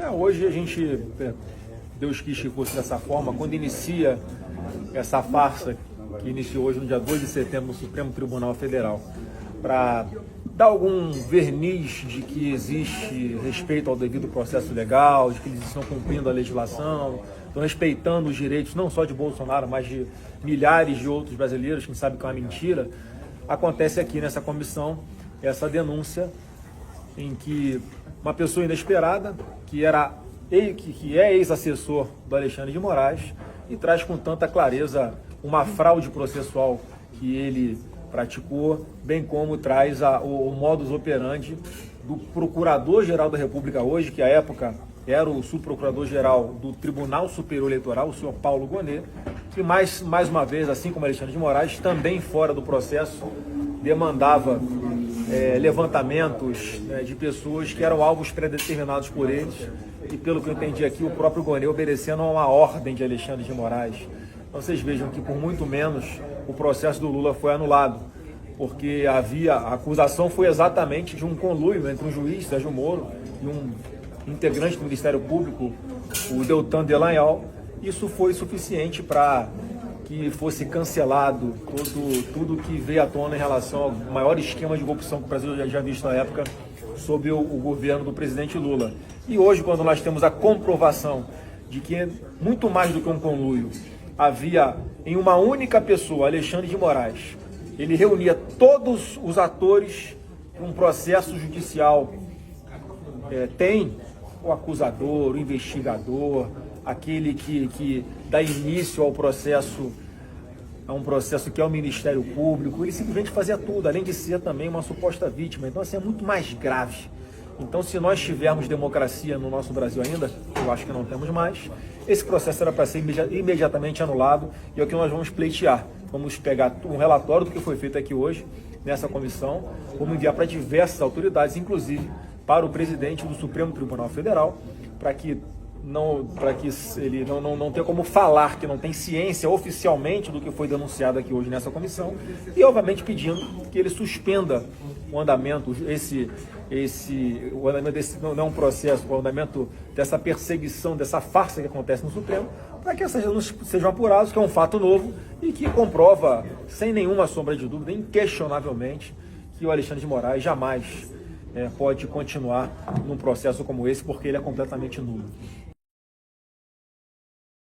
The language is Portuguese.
Hoje a gente, Deus quis que fosse dessa forma, quando inicia essa farsa que iniciou hoje no dia 2 de setembro no Supremo Tribunal Federal, para dar algum verniz de que existe respeito ao devido processo legal, de que eles estão cumprindo a legislação, estão respeitando os direitos não só de Bolsonaro, mas de milhares de outros brasileiros, que sabem que é uma mentira. Acontece aqui nessa comissão essa denúncia em que uma pessoa inesperada, que é ex-assessor do Alexandre de Moraes, e traz com tanta clareza uma fraude processual que ele praticou, bem como traz o modus operandi do Procurador-Geral da República hoje, que à época era o subprocurador-geral do Tribunal Superior Eleitoral, o senhor Paulo Gonet, que mais uma vez, assim como Alexandre de Moraes, também fora do processo, demandava levantamentos de pessoas que eram alvos predeterminados por eles, e pelo que eu entendi aqui, o próprio Gonet obedecendo a uma ordem de Alexandre de Moraes. Então vocês vejam que por muito menos o processo do Lula foi anulado, porque a acusação foi exatamente de um conluio entre um juiz, Sérgio Moro, e um integrante do Ministério Público, o Deltan Dallagnol. Isso foi suficiente para que fosse cancelado tudo que veio à tona em relação ao maior esquema de corrupção que o Brasil já visto na época sob o governo do presidente Lula. E hoje, quando nós temos a comprovação de que muito mais do que um conluio, havia em uma única pessoa, Alexandre de Moraes, ele reunia todos os atores de um processo judicial. Tem o acusador, o investigador, aquele que dá início ao processo, a um processo que é o Ministério Público. Ele simplesmente fazia tudo, além de ser também uma suposta vítima. Então, assim, é muito mais grave. Então, se nós tivermos democracia no nosso Brasil ainda, eu acho que não temos mais, esse processo era para ser imediatamente anulado, e é o que nós vamos pleitear. Vamos pegar um relatório do que foi feito aqui hoje, nessa comissão, vamos enviar para diversas autoridades, inclusive para o presidente do Supremo Tribunal Federal, para que ele não tenha como falar que não tem ciência oficialmente do que foi denunciado aqui hoje nessa comissão, e obviamente pedindo que ele suspenda o andamento, o andamento desse, não é um processo, o andamento dessa perseguição, dessa farsa que acontece no Supremo, para que essas denúncias sejam apuradas, que é um fato novo e que comprova, sem nenhuma sombra de dúvida, inquestionavelmente, que o Alexandre de Moraes jamais pode continuar num processo como esse, porque ele é completamente nulo.